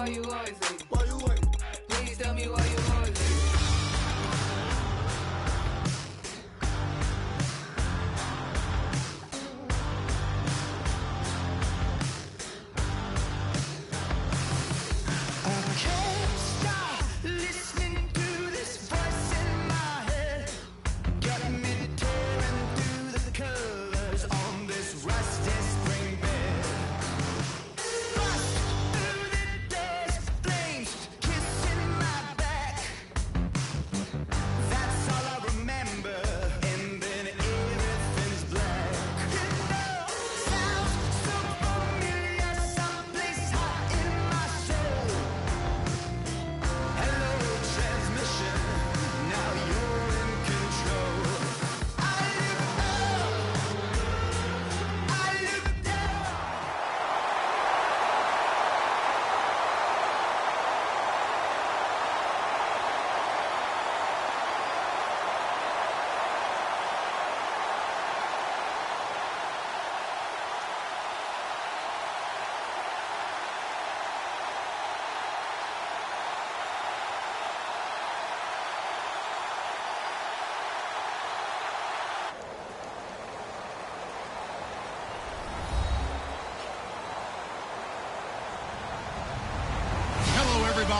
why you always hate me. Why you wait? Please tell me why you always hate me.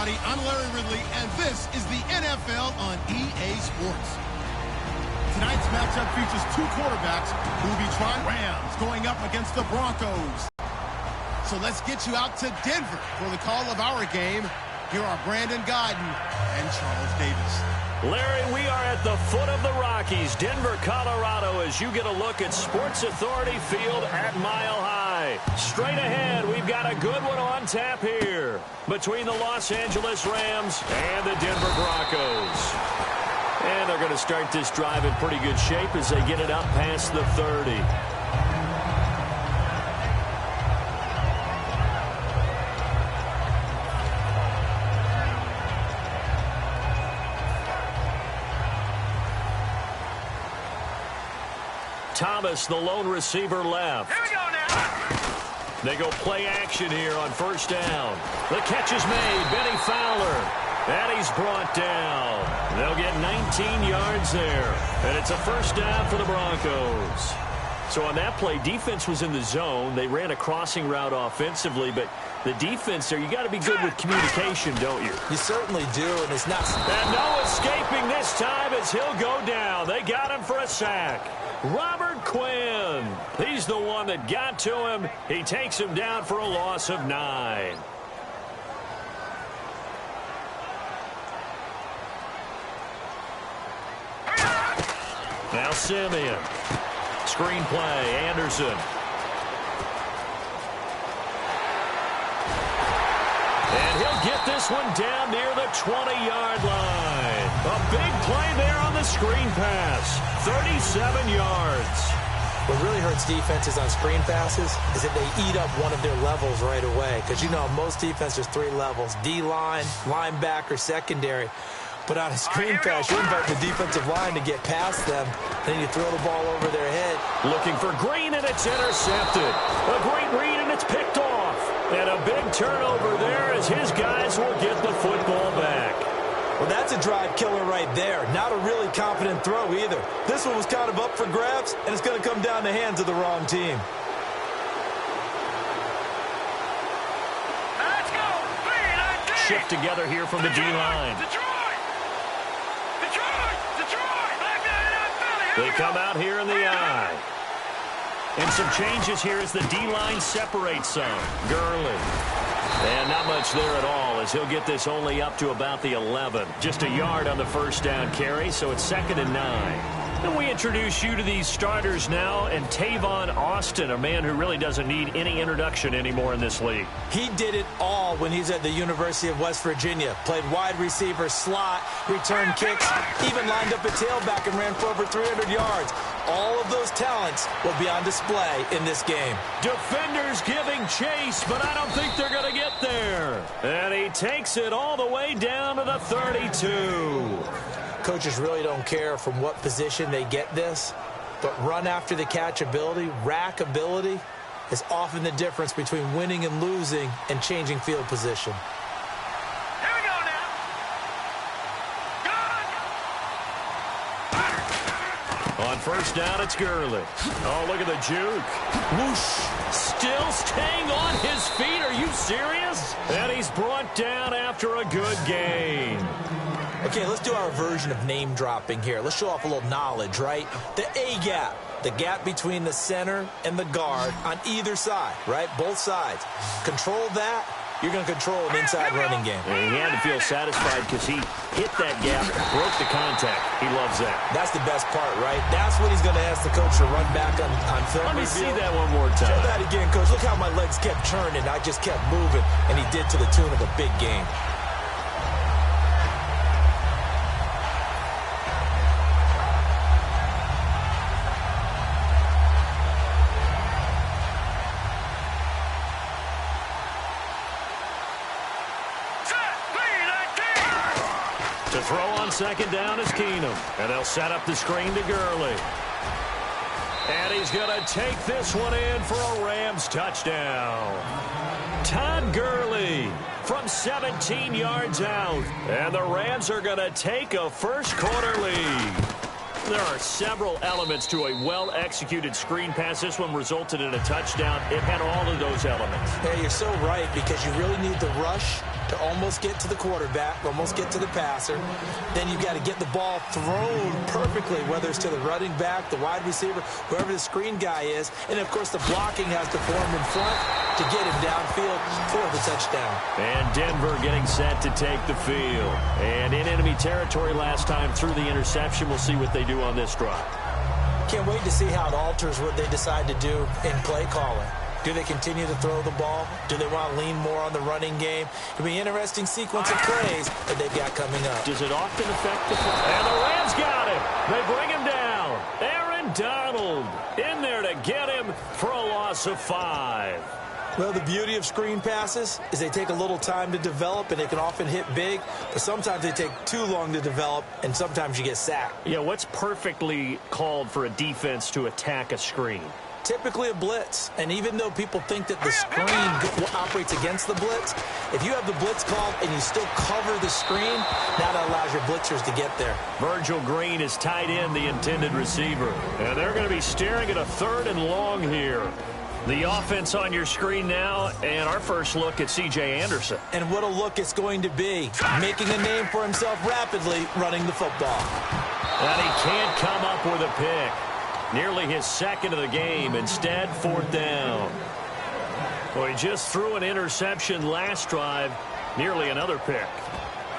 I'm Larry Ridley, and this is the NFL on EA Sports. Tonight's matchup features two quarterbacks who will be trying Rams going up against the Broncos. So let's get you out to Denver for the call of our game. Here are Brandon Guyton and Charles Davis. Larry, we are at the foot of the Rockies, Denver, Colorado, as you get a look at Sports Authority Field at Mile High. Straight ahead, we've got a good one on tap here between the Los Angeles Rams and the Denver Broncos. And they're going to start this drive in pretty good shape as they get it up past the 30. Thomas, the lone receiver, left. Here we go now. They go play action here on first down. The catch is made. Benny Fowler. And he's brought down. They'll get 19 yards there. And it's a first down for the Broncos. So on that play, defense was in the zone. They ran a crossing route offensively, but the defense there, you got to be good with communication, don't you? You certainly do, and it's not. And no escaping this time as he'll go down. They got him for a sack. Robert Quinn. He's the one that got to him. He takes him down for a loss of 9. Now Simeon. Screen play, Anderson. And he'll get this one down near the 20-yard line. A big play there on the screen pass. 37 yards. What really hurts defenses on screen passes is that they eat up one of their levels right away. Because, you know, most defense there's 3 levels. D-line, linebacker, secondary. But on a screen pass, you invite the defensive line to get past them. Then you throw the ball over their head. Looking for Green, and it's intercepted. A great read, and it's picked off. And a big turnover there as his guys will get the football back. Well, that's a drive killer right there. Not a really confident throw either. This one was kind of up for grabs, and it's going to come down the hands of the wrong team. Let's go. Shift together here from the D-line. They come out here in the eye. And some changes here as the D-line separates some. Gurley. And not much there at all as he'll get this only up to about the 11. Just a yard on the first down carry, so it's 2nd and 9. And we introduce you to these starters now, and Tavon Austin, a man who really doesn't need any introduction anymore in this league. He did it all when he's at the University of West Virginia. Played wide receiver, slot, returned kicks, even lined up a tailback and ran for over 300 yards. All of those talents will be on display in this game. Defenders giving chase, but I don't think they're going to get there. And he takes it all the way down to the 32. Coaches really don't care from what position they get this, but run after the catch ability, rack ability, is often the difference between winning and losing and changing field position. On first down, it's Gurley. Oh, look at the juke. Whoosh. Still staying on his feet. Are you serious? And he's brought down after a good gain. Okay, let's do our version of name dropping here. Let's show off a little knowledge, right? The A-gap. The gap between the center and the guard on either side, right? Both sides. Control that. You're going to control an inside running game. And he had to feel satisfied because he hit that gap, broke the contact. He loves that. That's the best part, right? That's what he's going to ask the coach to run back on film. Let me see that one more time. Show that again, coach. Look how my legs kept churning. I just kept moving, and he did to the tune of a big game. To throw on second down is Keenum. And they'll set up the screen to Gurley. And he's going to take this one in for a Rams touchdown. Todd Gurley from 17 yards out. And the Rams are going to take a first-quarter lead. There are several elements to a well-executed screen pass. This one resulted in a touchdown. It had all of those elements. Yeah, you're so right, because you really need the rush to almost get to the quarterback, almost get to the passer. Then you've got to get the ball thrown perfectly, whether it's to the running back, the wide receiver, whoever the screen guy is. And, of course, the blocking has to form in front to get him downfield for the touchdown. And Denver getting set to take the field. And in enemy territory last time through the interception. We'll see what they do on this drive. Can't wait to see how it alters what they decide to do in play calling. Do they continue to throw the ball? Do they want to lean more on the running game? It'll be an interesting sequence of plays that they've got coming up. Does it often affect the play? And the Rams got him. They bring him down. Aaron Donald in there to get him for a loss of 5. Well, the beauty of screen passes is they take a little time to develop, and they can often hit big, but sometimes they take too long to develop, and sometimes you get sacked. Yeah, what's perfectly called for a defense to attack a screen? Typically a blitz, and even though people think that the screen operates against the blitz, if you have the blitz called and you still cover the screen, now that allows your blitzers to get there. Virgil Green is tight end, the intended receiver. And they're going to be staring at a 3rd and long here. The offense on your screen now, and our first look at C.J. Anderson. And what a look it's going to be, making a name for himself rapidly running the football. And he can't come up with a pick. Nearly his second of the game. Instead, 4th down. Well, he just threw an interception last drive. Nearly another pick.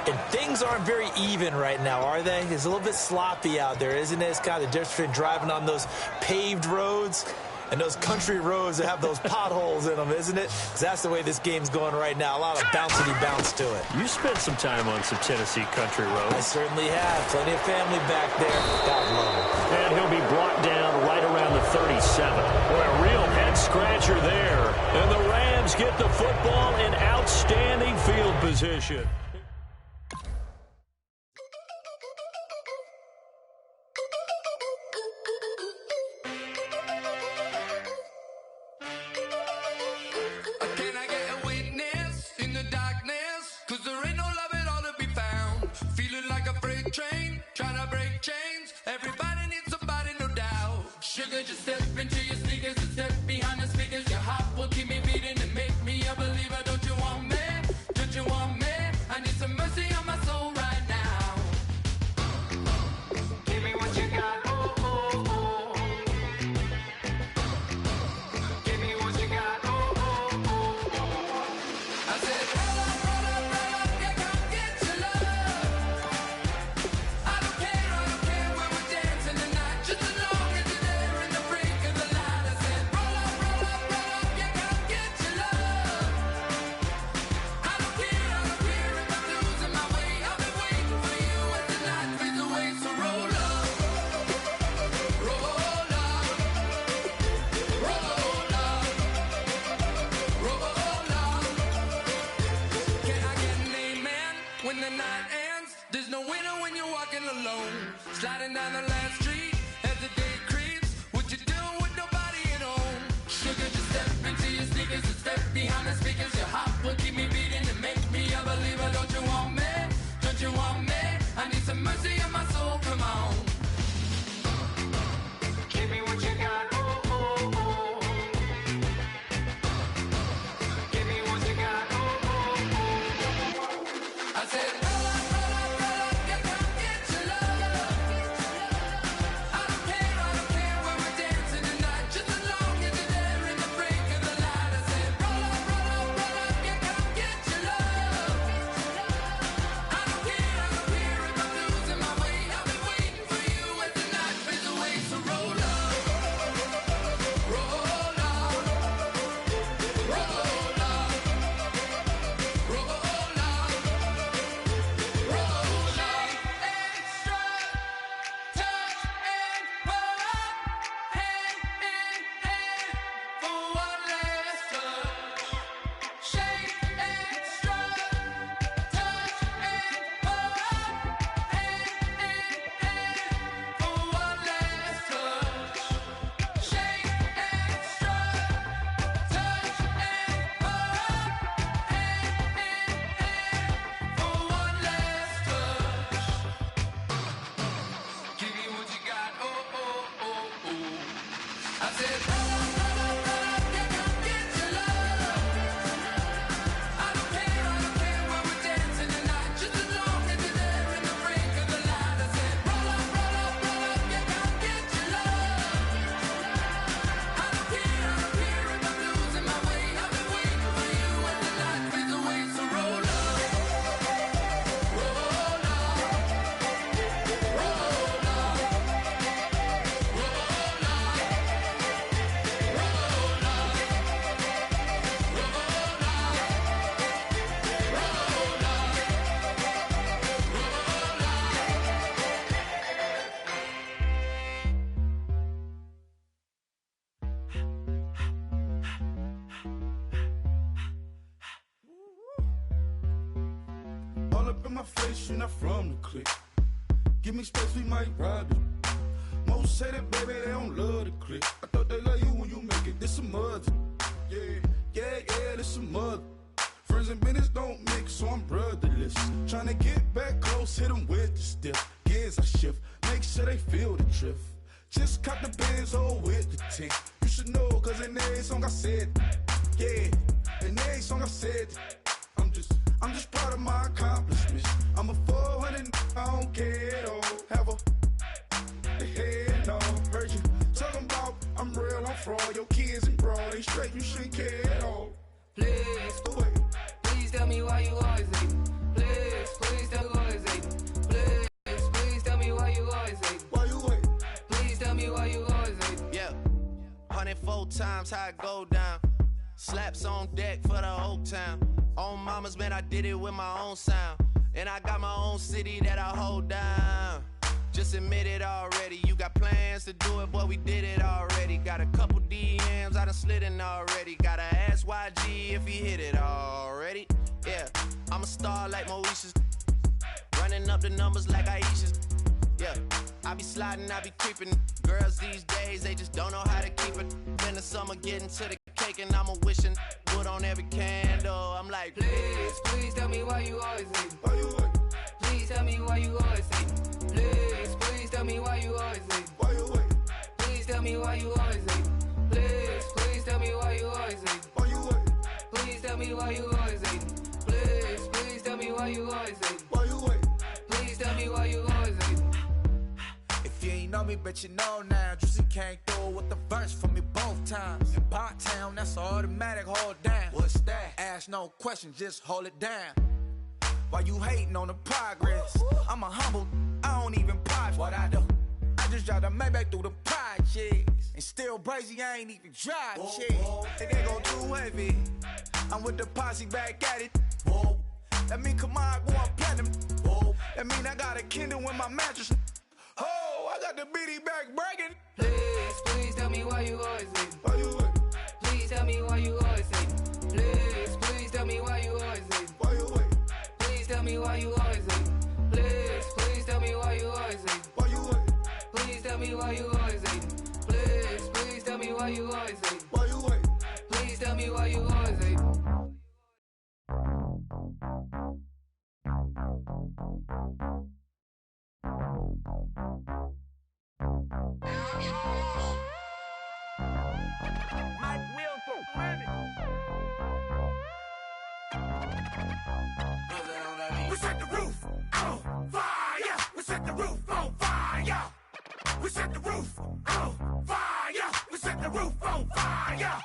And things aren't very even right now, are they? It's a little bit sloppy out there, isn't it? It's kind of different between driving on those paved roads and those country roads that have those potholes in them, isn't it? 'Cause that's the way this game's going right now. A lot of bouncy bounce to it. You spent some time on some Tennessee country roads. I certainly have. Plenty of family back there. God love them. And he'll be brought down right around the 37. Boy, a real head-scratcher there. And the Rams get the football in outstanding field position. up in my face, you're not from the clique. Give me space, we might ride it. Most say that, baby, they don't love the clique. I thought they love you when you make it. This some mud. Yeah, this some mud. Friends and business don't mix, so I'm brotherless. Tryna get back close, hit them with the stiff. Gears I shift, make sure they feel the drift. Just cop the Benz, oh, with the tick. You should know, cause in every song I said, yeah, in every song I said, I'm just proud of my accomplishments. I'm a 400, I don't care at all. Have a head, no, heard you talking about I'm real, I'm fraud. Your kids and broad, they straight, you shouldn't care at all. Please, please tell me why you always hate. Please tell me why you always hate. Please tell me why you always hate. Why you wait? Please tell me why you always hate. Yeah, 104 times how it go down. Slaps on deck for the whole town. On mamas, man, I did it with my own sound. And I got my own city that I hold down. Just admit it already. You got plans to do it, boy, we did it already. Got a couple DMs, I done slid in already. Gotta ask YG if he hit it already. Yeah, I'm a star like Moesha's. Running up the numbers like Aisha's. Yeah, I be sliding, I be creeping. Girls these days, they just don't know how to keep it. In the summer, getting to the cake and I'm a wishing. Wood on every candle, I'm like, please tell me why you always hate. Why you wait? Please tell me why you always hate. Please tell me why you always hate. Why you wait? Please tell me why you always hate. Please tell me why you always hate. Why you wait? Please tell me why you always hate. Please tell me why you always hate. Why you wait? Please tell me why you always hate. If you ain't know me, bet you know now. Juicy came through with the verse for me both times. In Pot Town, that's automatic, hold down. What's that? Ask no question, just hold it down. Why you hating on the progress? I'm a humble, I don't even pop what I do. I just drive the Maybach through the projects. And still brazy, I ain't even drive shit. They can't go too heavy. I'm with the posse back at it. Whoa. That mean come on, go on platinum. Whoa. That mean I got a Kindle in my mattress. Oh, I got the bitty back bragging. Please tell me why you always hate. Why you wait? Please tell me why you always hate. Please tell me why you always hate. Why you wait? Please tell me why you always hate. Please tell me why you always hate. Why you wait? Please tell me why you always hate. Please tell me why you always hate. Why you wait? Please tell me why you always hate. My will to win it. We set the roof on fire. We set the roof on fire. We set the roof on fire. We set the roof on fire.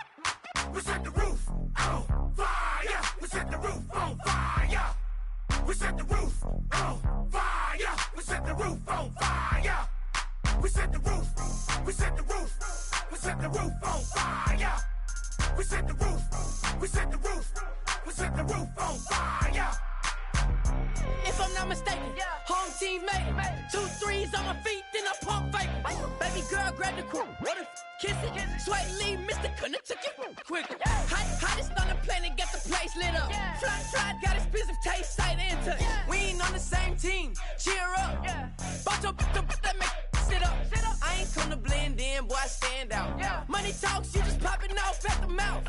We set the roof on fire. We set the roof on fire. We set the roof on fire. We set the roof on fire. We set the roof. We set the roof. We set the roof on fire. We set the roof. We set the roof. We set the roof on fire. If I'm not mistaken, home team made it. 2 threes on my feet, then I pump fake. Baby girl, grab the crew. Kiss it. Sweat lead, Mr. Couldn't took it quicker. Hottest on the planet, got the place lit up. Fly, got expensive taste, sight into it. We ain't on the same team. Cheer up. Bunch of that make sit up. I ain't come to blend in, boy, I stand out. Money talks, you just popping off at the mouth.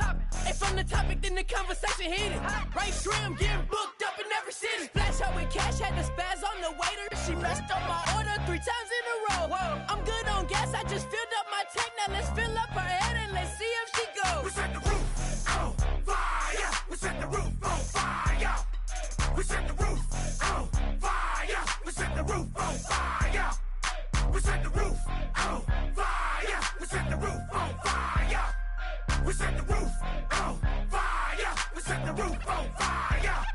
If I'm the topic, then the conversation heated. Right shrimp, getting booked up in every city. Splash out with cash, had the spaz on the waiter. She messed up my order 3 times in a row. I'm good on gas, I just filled up my tank. Now let's fill up her head and let's see if she goes. We set the roof on fire. We set the roof on fire. We set the roof on fire. We set the roof on fire. We set the roof on fire. We set the roof on fire. We set the roof on fire. We set the roof on fire.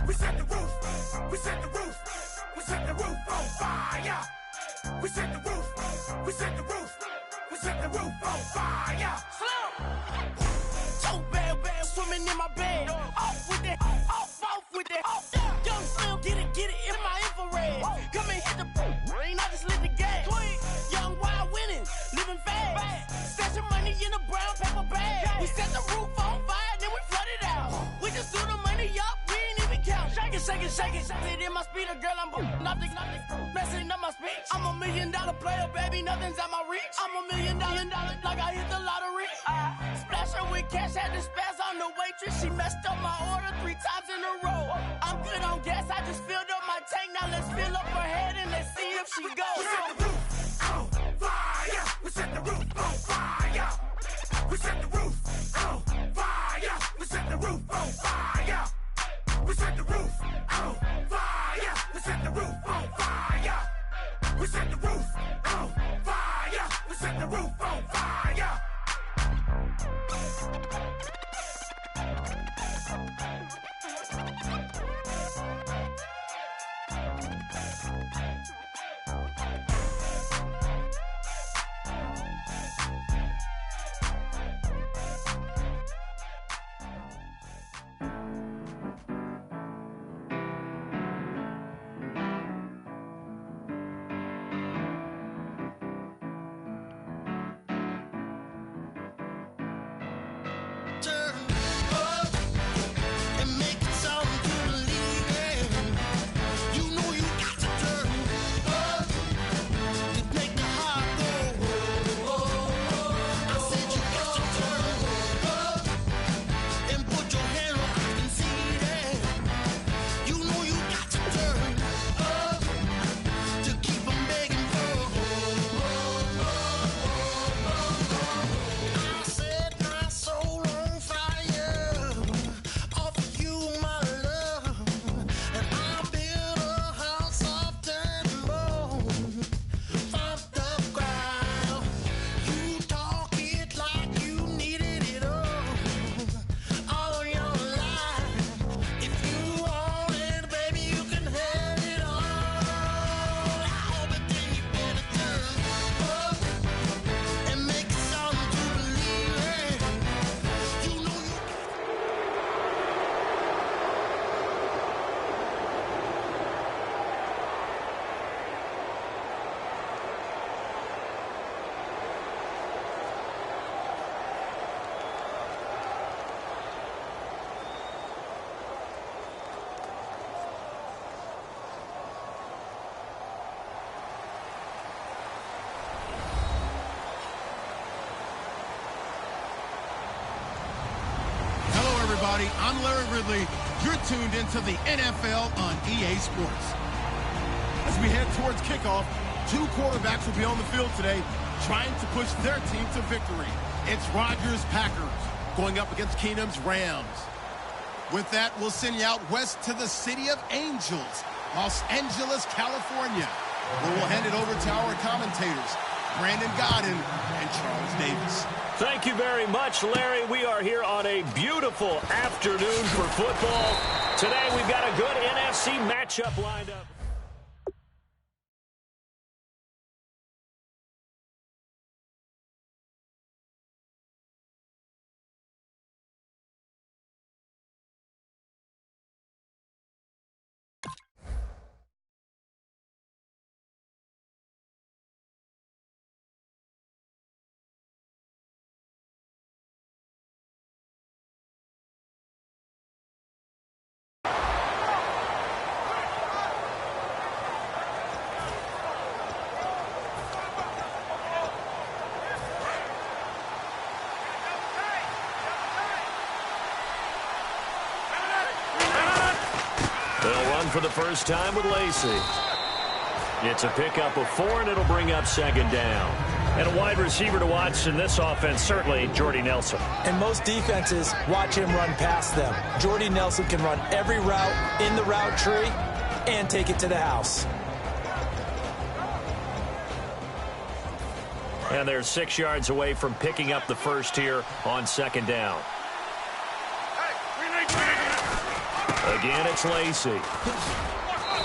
We set the roof. We set the roof. We set the roof on fire. We set the roof. We set the roof. We set the roof on fire. So bad, swimming in my bed. Off with it, off with it. Young Slim, get it in my infrared. Come and hit the rain, I just lit the gas. Young wild winning, living fast. Stash your money in a brown paper bag. We set the roof on fire, then we flood it out. We just threw the money up, we ain't even count. It's shake it. It in my speeder, girl, I'm nothing, messing up my speech. I'm $1 million player, baby, nothing's at my reach. I'm $1 million, like I hit the lottery. Splash her with cash, had to spaz on the waitress. She messed up my order 3 times in a row. I'm good on gas, I just filled up my tank. Now let's fill up her head and let's see if she goes. We set the roof on fire. We set the roof on fire. We set the roof on fire. We set the roof on fire. We set the roof on fire. We set the roof on fire. We set the roof on fire. I'm Larry Ridley. You're tuned into the NFL on EA Sports. As we head towards kickoff, 2 quarterbacks will be on the field today trying to push their team to victory. It's Rodgers' Packers going up against Keenum's Rams. With that, we'll send you out west to the city of Angels, Los Angeles, California, where we'll hand it over to our commentators, Brandon Godden and Charles Davis. Thank you very much, Larry. We are here on a beautiful afternoon for football. Today we've got a good NFC matchup lined up. They'll run for the first time with Lacey. It's a pickup of 4, and it'll bring up 2nd down. And a wide receiver to watch in this offense, certainly Jordy Nelson. And most defenses watch him run past them. Jordy Nelson can run every route in the route tree and take it to the house. And they're 6 yards away from picking up the first here on 2nd down. Again, it's Lacey.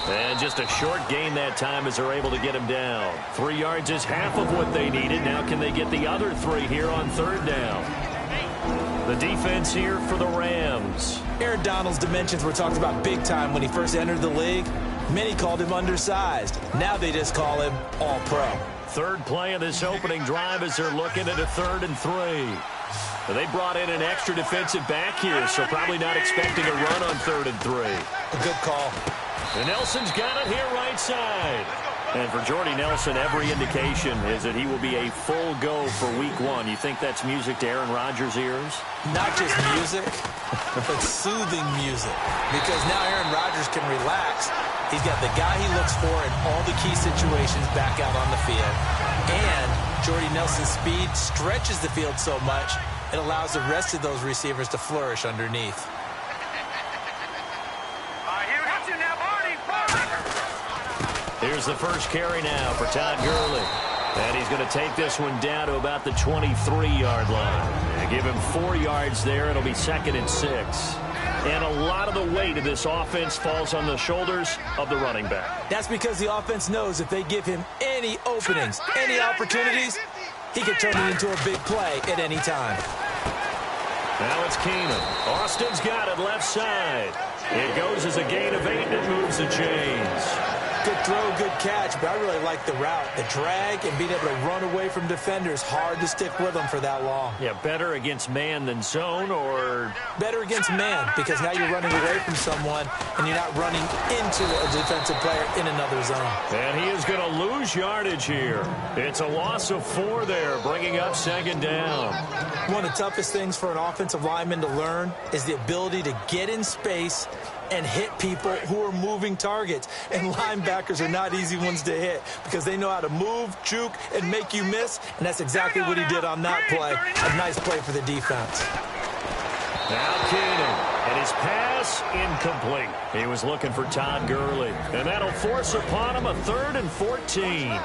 And just a short gain that time as they're able to get him down. 3 yards is half of what they needed. Now can they get the other 3 here on 3rd down? The defense here for the Rams. Aaron Donald's dimensions were talked about big time when he first entered the league. Many called him undersized. Now they just call him all-pro. 3rd play of this opening drive as they're looking at a 3rd and 3. They brought in an extra defensive back here, so probably not expecting a run on 3rd and 3. A good call. And Nelson's got it here right side. And for Jordy Nelson, every indication is that he will be a full go for week 1. You think that's music to Aaron Rodgers' ears? Not just music, but soothing music. Because now Aaron Rodgers can relax. He's got the guy he looks for in all the key situations back out on the field. And Jordy Nelson's speed stretches the field so much, it allows the rest of those receivers to flourish underneath. Here's the first carry now for Todd Gurley. And he's going to take this one down to about the 23-yard line. And give him 4 yards there. It'll be 2nd and 6. And a lot of the weight of this offense falls on the shoulders of the running back. That's because the offense knows if they give him any openings, any opportunities, he can turn it into a big play at any time. Now it's Keenum. Austin's got it left side. It goes as a gain of 8, and it moves the chains. Good throw, good catch, but I really like the route. The drag and being able to run away from defenders, hard to stick with them for that long. Yeah, better against man than zone, or? Better against man, because now you're running away from someone and you're not running into a defensive player in another zone. And he is going to lose yardage here. It's a loss of 4 there, bringing up 2nd down. One of the toughest things for an offensive lineman to learn is the ability to get in space and hit people who are moving targets. And linebackers are not easy ones to hit because they know how to move, juke, and make you miss. And that's exactly what he did on that play. A nice play for the defense. Now Keenum, and his pass incomplete. He was looking for Todd Gurley. And that'll force upon him a 3rd and 14.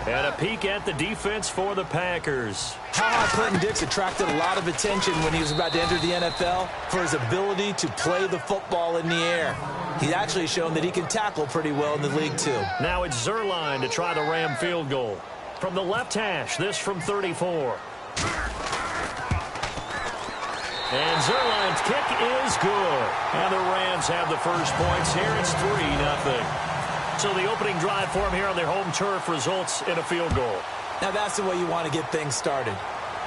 And a peek at the defense for the Packers. Clinton Dix attracted a lot of attention when he was about to enter the NFL for his ability to play the football in the air. He's actually shown that he can tackle pretty well in the league, too. Now it's Zerline to try the Ram field goal. From the left hash, this from 34. And Zerline's kick is good. And the Rams have the first points here. It's 3-0. So the opening drive for them here on their home turf results in a field goal. Now that's the way you want to get things started.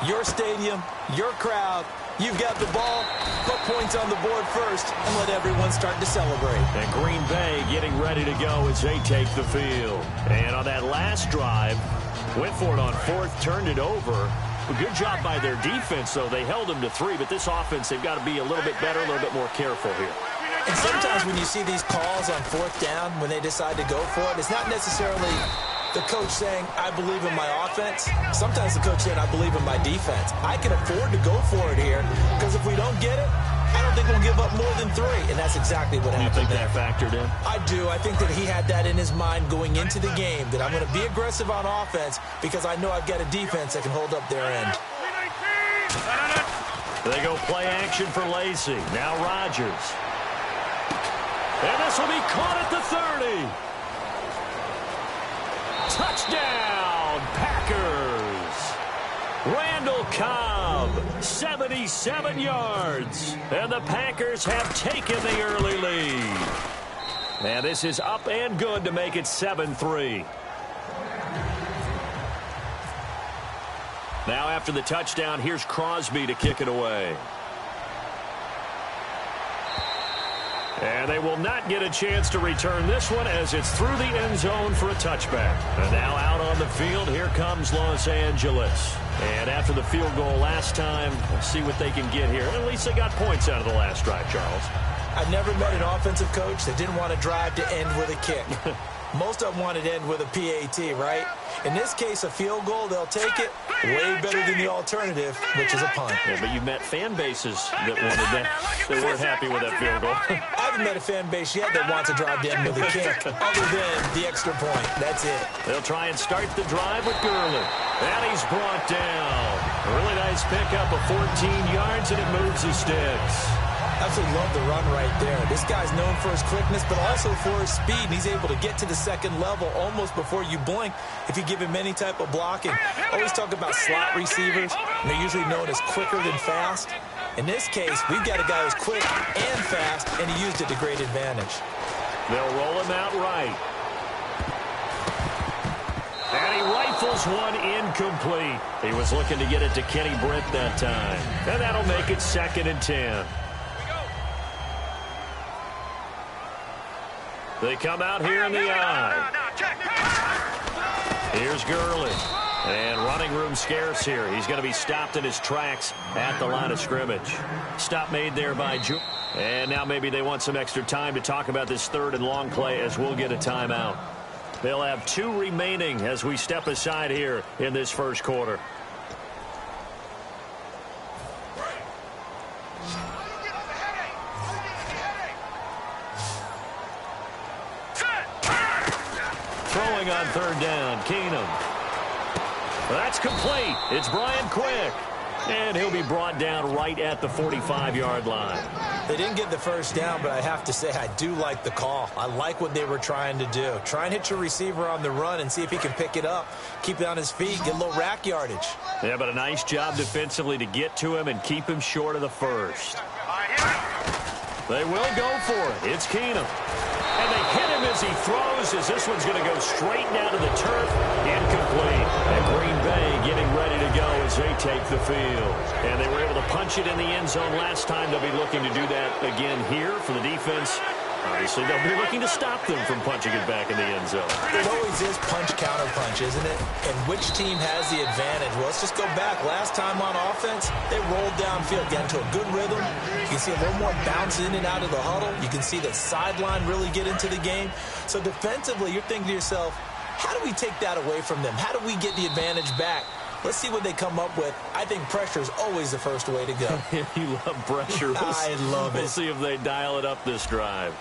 Your stadium, your crowd, you've got the ball, put points on the board first, and let everyone start to celebrate. And Green Bay getting ready to go as they take the field. And on that last drive, went for it on 4th, turned it over. A good job by their defense, though. They held them to 3, but this offense, they've got to be a little bit better, a little bit more careful here. And sometimes when you see these calls on 4th down, when they decide to go for it, it's not necessarily the coach saying, I believe in my offense. Sometimes the coach saying, I believe in my defense. I can afford to go for it here, because if we don't get it, I don't think we'll give up more than 3. And that's exactly what happened. You think that factored in? I do. I think that he had that in his mind going into the game, that I'm going to be aggressive on offense because I know I've got a defense that can hold up their end. They go play action for Lacy. Now Rodgers. And this will be caught at the 30. Touchdown, Packers. Randall Cobb, 77 yards. And the Packers have taken the early lead. Now this is up and good to make it 7-3. Now after the touchdown, here's Crosby to kick it away. And they will not get a chance to return this one as it's through the end zone for a touchback. And now out on the field, here comes Los Angeles. And after the field goal last time, we'll see what they can get here. At least they got points out of the last drive, Charles. I've never met an offensive coach that didn't want to drive to end with a kick. Most of them want it to end with a PAT, right? In this case, a field goal, they'll take it way better than the alternative, which is a punt. Yeah, but you've met fan bases that wanted that. They weren't happy with that field goal. I haven't met a fan base yet that wants to drive to end with a kick, other than the extra point. That's it. They'll try and start the drive with Gurley. And he's brought down. A really nice pickup of 14 yards, and it moves the sticks. Absolutely love the run right there. This guy's known for his quickness, but also for his speed. And he's able to get to the second level almost before you blink if you give him any type of blocking. Always talk about slot receivers. And they're usually known as quicker than fast. In this case, we've got a guy who's quick and fast, and he used it to great advantage. They'll roll him out right. And he rifles one incomplete. He was looking to get it to Kenny Britt that time. And that'll make it 2nd and 10. They come out here in the I. Here's Gurley. And running room scarce here. He's going to be stopped in his tracks at the line of scrimmage. Stop made there by Joe. And now maybe they want some extra time to talk about this 3rd and long play as we'll get a timeout. They'll have 2 remaining as we step aside here in this first quarter. Throwing on 3rd down, Keenum. That's complete. It's Brian Quick. And he'll be brought down right at the 45-yard line. They didn't get the first down, but I have to say I do like the call. I like what they were trying to do. Try and hit your receiver on the run and see if he can pick it up, keep it on his feet, get a little rack yardage. Yeah, but a nice job defensively to get to him and keep him short of the first. They will go for it. It's Keenum. And they hit him as he throws, as this one's going to go straight down to the turf. Incomplete. And Green Bay getting ready to go as they take the field. And they were able to punch it in the end zone last time. They'll be looking to do that again here for the defense. Obviously, they'll be looking to stop them from punching it back in the end zone. It always is punch-counter-punch, isn't it? And which team has the advantage? Well, let's just go back. Last time on offense, they rolled downfield, got into a good rhythm. You can see a little more bounce in and out of the huddle. You can see the sideline really get into the game. So defensively, you're thinking to yourself, how do we take that away from them? How do we get the advantage back? Let's see what they come up with. I think pressure is always the first way to go. You love pressure. I love it. We'll see if they dial it up this drive.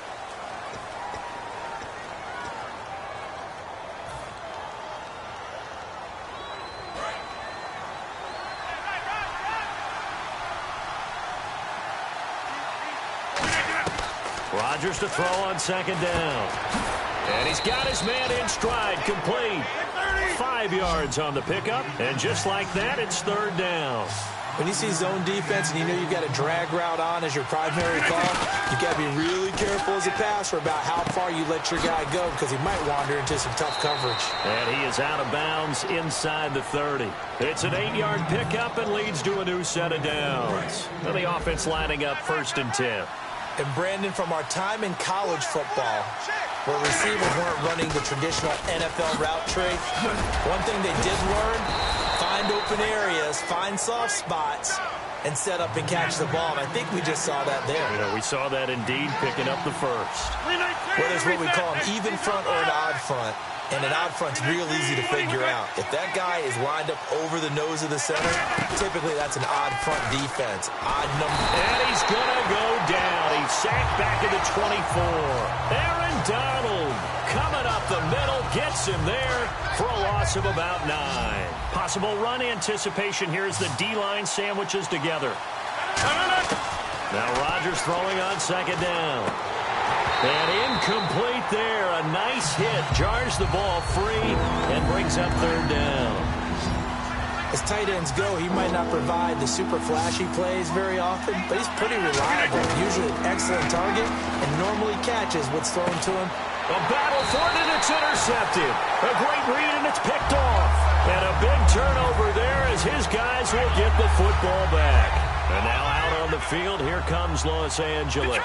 Rodgers to throw on 2nd down. And he's got his man in stride, complete. 5 yards on the pickup, and just like that, it's 3rd down. When you see zone defense and you know you've got a drag route on as your primary call, you've got to be really careful as a passer about how far you let your guy go because he might wander into some tough coverage. And he is out of bounds inside the 30. It's an 8-yard pickup and leads to a new set of downs. And the offense lining up 1st and 10. And Brandon, from our time in college football, where receivers weren't running the traditional NFL route tree, one thing they did learn, find open areas, find soft spots, and set up and catch the ball. And I think we just saw that there. You know, we saw that indeed picking up the first. Whether it's what we call an even front or an odd front, and an odd front's real easy to figure out. If that guy is lined up over the nose of the center, typically that's an odd front defense. Odd number. And he's going to go down. He's sacked back at the 24. Aaron Donald coming up the middle, gets him there for a loss of about 9. Possible run anticipation here as the D-line sandwiches together. Now Rodgers throwing on 2nd down. And incomplete there. A nice hit. Jars the ball free and brings up 3rd down. As tight ends go, he might not provide the super flashy plays very often, but he's pretty reliable. Usually an excellent target and normally catches what's thrown to him. A battle for it, and it's intercepted. A great read, and it's picked off. And a big turnover there as his guys will get the football back. And now out on the field, here comes Los Angeles.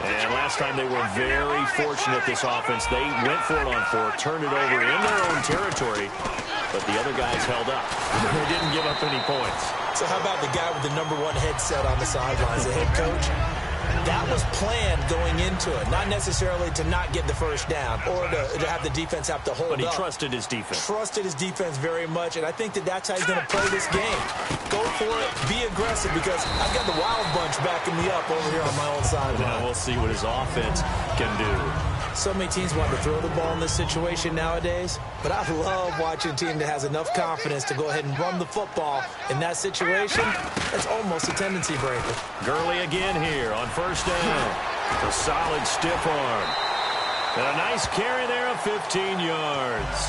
And last time they were very fortunate, this offense. They went for it on 4, turned it over in their own territory, but the other guys held up. They didn't give up any points. So how about the guy with the #1 headset on the sidelines, the head coach? That was planned going into it, not necessarily to not get the first down or to have the defense have to hold up. But he trusted his defense. Trusted his defense very much, and I think that's how he's going to play this game. Go for it, be aggressive, because I've got the wild bunch backing me up over here on my own sideline. Now we'll see what his offense can do. So many teams want to throw the ball in this situation nowadays, but I love watching a team that has enough confidence to go ahead and run the football in that situation. That's almost a tendency breaker. Gurley again here on 1st down. A solid stiff arm. And a nice carry there of 15 yards.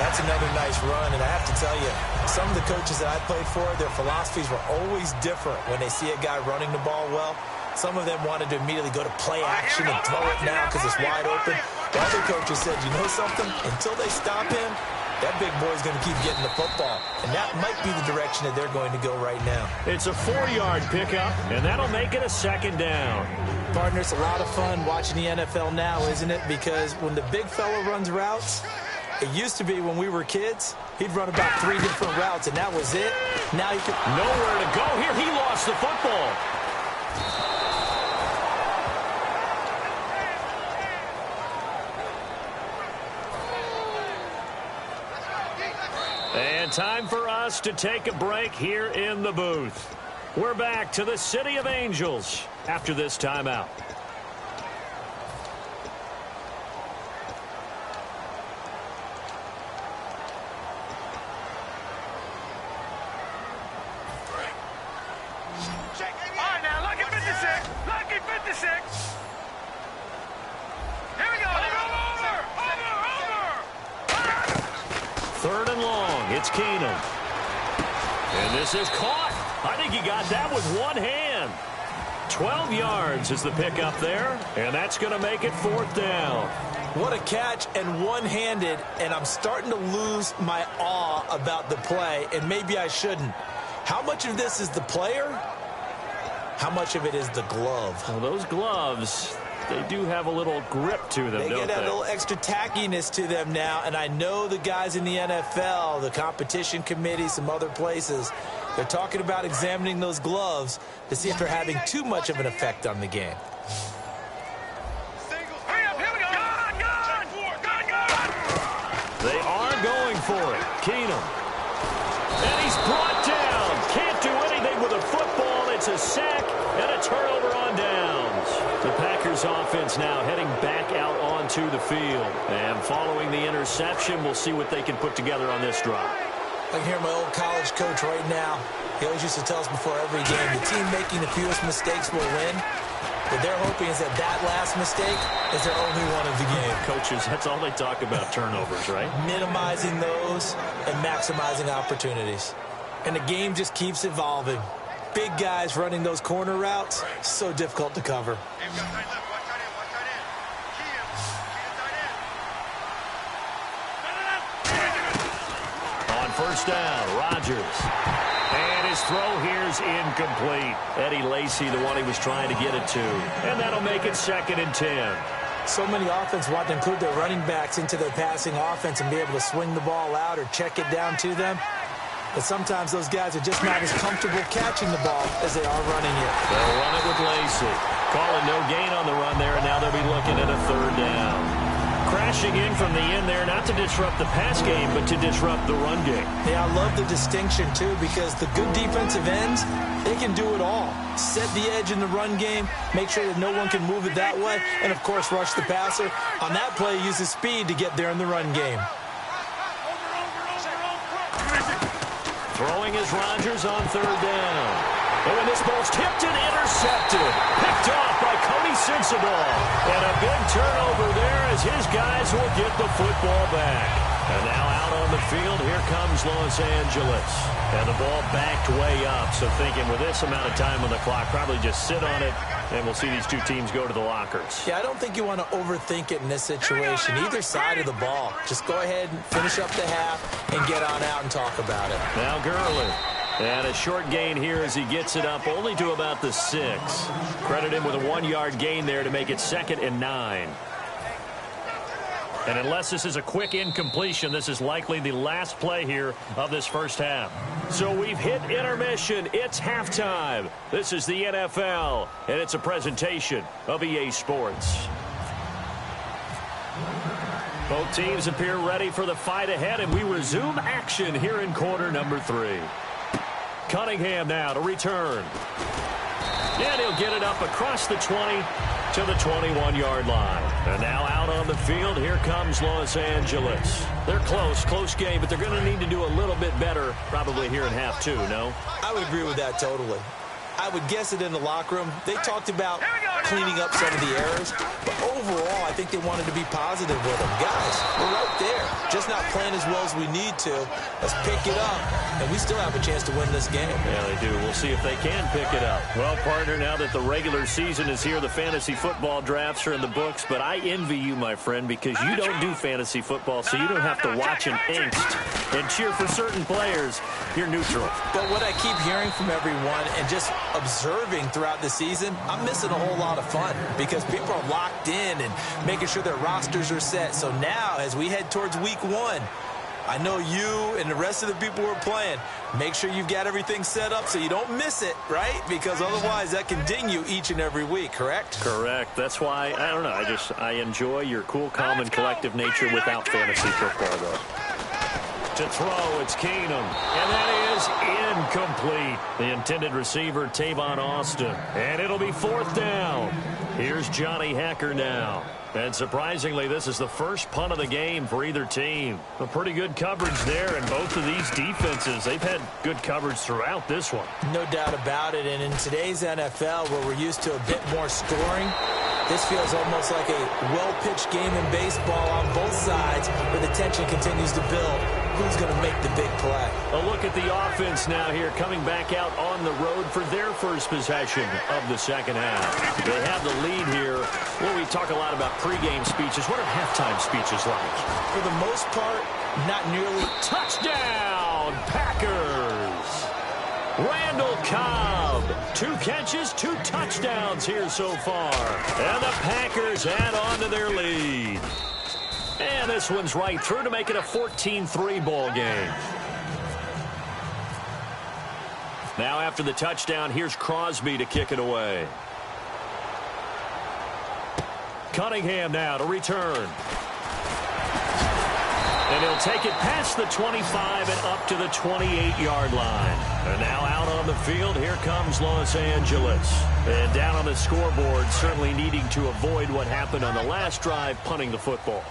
That's another nice run, and I have to tell you, some of the coaches that I played for, their philosophies were always different when they see a guy running the ball well. Some of them wanted to immediately go to play action and throw it now because it's wide open. The other coaches said, you know something? Until they stop him, That big boy's going to keep getting the football, and that might be the direction that they're going to go right now. It's a 4-yard pickup, and that'll make it a second down. Partner, it's a lot of fun watching the NFL now, isn't it? Because when the big fella runs routes, it used to be when we were kids, he'd run about 3 different routes, and that was it. Now he can... Nowhere to go here. He lost the football. And time for us to take a break here in the booth. We're back to the City of Angels after this timeout. All right, now, lucky 56. Lucky 56. Here we go. Over. Third and long. It's Keenum. And this is caught. I think he got that with one hand. 12 yards is the pickup there, and that's going to make it 4th down. What a catch, and one-handed, and I'm starting to lose my awe about the play, and maybe I shouldn't. How much of this is the player? How much of it is the glove? Well, those gloves, they do have a little grip to them, don't they? They get a little extra tackiness to them now, and I know the guys in the NFL, the competition committee, some other places, they're talking about examining those gloves to see if they're having too much of an effect on the game. Hurry up, here we go. Gone. They are going for it. Keenum. And he's brought down. Can't do anything with a football. It's a sack and a turnover on downs. The Packers offense now heading back out onto the field. And following the interception, we'll see what they can put together on this drive. I can hear my old college coach right now. He always used to tell us before every game, the team making the fewest mistakes will win. What they're hoping is that that last mistake is their only one of the game. Coaches, that's all they talk about, turnovers, right? Minimizing those and maximizing opportunities. And the game just keeps evolving. Big guys running those corner routes, so difficult to cover. On first down, Rodgers. And his throw here's incomplete. Eddie Lacy, the one he was trying to get it to. And that'll make it 2nd and 10. So many offense want to include their running backs into their passing offense and be able to swing the ball out or check it down to them. But sometimes those guys are just not as comfortable catching the ball as they are running it. They'll run it with Lacy. Calling no gain on the run there, and now they'll be looking at a 3rd down. Crashing in from the end there, not to disrupt the pass game, but to disrupt the run game. Yeah, I love the distinction, too, because the good defensive ends, they can do it all. Set the edge in the run game, make sure that no one can move it that way, and, of course, rush the passer. On that play, use his speed to get there in the run game. Throwing is Rodgers on 3rd down. And when this ball's tipped and intercepted, picked off by Cody Sensabaugh. And a big turnover there as his guys will get the football back. And now out on the field, here comes Los Angeles. And the ball backed way up. So thinking with this amount of time on the clock, probably just sit on it, and we'll see these two teams go to the lockers. Yeah, I don't think you want to overthink it in this situation. Either side of the ball. Just go ahead and finish up the half and get on out and talk about it. Now Gurley. And a short gain here as he gets it up only to about the 6. Credit him with a 1-yard gain there to make it 2nd and 9. And unless this is a quick incompletion, this is likely the last play here of this first half. So we've hit intermission. It's halftime. This is the NFL, and it's a presentation of EA Sports. Both teams appear ready for the fight ahead, and we resume action here in quarter number 3. Cunningham now to return. And he'll get it up across the 20 to the 21-yard line. And now out on the field, here comes Los Angeles. They're close game, but they're going to need to do a little bit better probably here in half 2, no? I would agree with that totally. I would guess it in the locker room. They talked about cleaning up some of the errors. But overall, I think they wanted to be positive with them. Guys, we're right there. Just not playing as well as we need to. Let's pick it up, and we still have a chance to win this game. Yeah, they do. We'll see if they can pick it up. Well, partner, now that the regular season is here, the fantasy football drafts are in the books, but I envy you, my friend, because you don't do fantasy football, so you don't have to watch an angst and cheer for certain players. You're neutral. But what I keep hearing from everyone and just observing throughout the season, I'm missing a whole lot of fun because people are locked in and making sure their rosters are set. So now, as we head towards week 1, I know you and the rest of the people who are playing, make sure you've got everything set up so you don't miss it, right? Because otherwise that can ding you each and every week, correct? Correct. That's why, I don't know, I enjoy your cool, calm, and collective nature without fantasy football, though. To throw, it's Keenum. And that is incomplete. The intended receiver, Tavon Austin. And it'll be 4th down. Here's Johnny Hecker now. And surprisingly, this is the first punt of the game for either team. A pretty good coverage there, and both of these defenses, they've had good coverage throughout this one. No doubt about it, and in today's NFL, where we're used to a bit more scoring, this feels almost like a well-pitched game in baseball on both sides, where the tension continues to build. Who's going to make the big play? A look at the offense now here, coming back out on the road for their first possession of the second half. They have the lead here. Well, we talk a lot about pregame speeches. What are halftime speeches like? For the most part, not nearly. Touchdown, Packers! Randall Cobb, 2 catches, 2 touchdowns here so far. And the Packers add on to their lead. And this one's right through to make it a 14-3 ball game. Now after the touchdown, here's Crosby to kick it away. Cunningham now to return. And he'll take it past the 25 and up to the 28-yard line. And now out on the field, here comes Los Angeles. And down on the scoreboard, certainly needing to avoid what happened on the last drive, punting the football.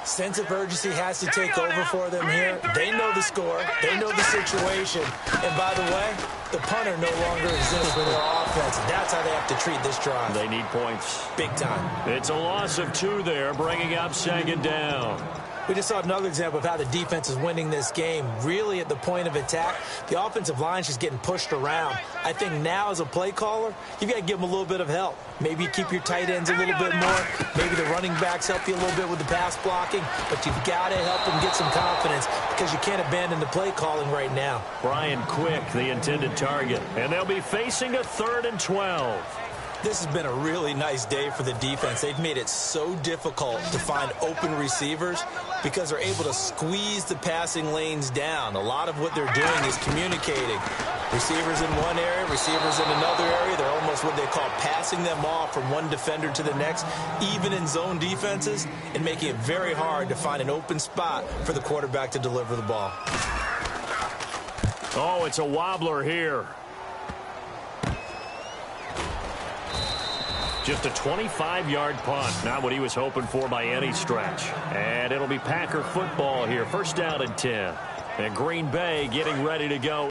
Sense of urgency has to take over for them here. They know the score. They know the situation. And by the way, the punter no longer exists for their offense. That's how they have to treat this drive. They need points. Big time. It's a loss of 2 there, bringing up 2nd down. We just saw another example of how the defense is winning this game. Really at the point of attack, the offensive line's just getting pushed around. I think now as a play caller, you've got to give them a little bit of help. Maybe keep your tight ends a little bit more. Maybe the running backs help you a little bit with the pass blocking. But you've got to help them get some confidence because you can't abandon the play calling right now. Brian Quick, the intended target. And they'll be facing a 3rd and 12. This has been a really nice day for the defense. They've made it so difficult to find open receivers because they're able to squeeze the passing lanes down. A lot of what they're doing is communicating. Receivers in one area, receivers in another area. They're almost what they call passing them off from one defender to the next, even in zone defenses, and making it very hard to find an open spot for the quarterback to deliver the ball. Oh, it's a wobbler here. Just a 25-yard punt. Not what he was hoping for by any stretch. And it'll be Packer football here. 1st down and 10. And Green Bay getting ready to go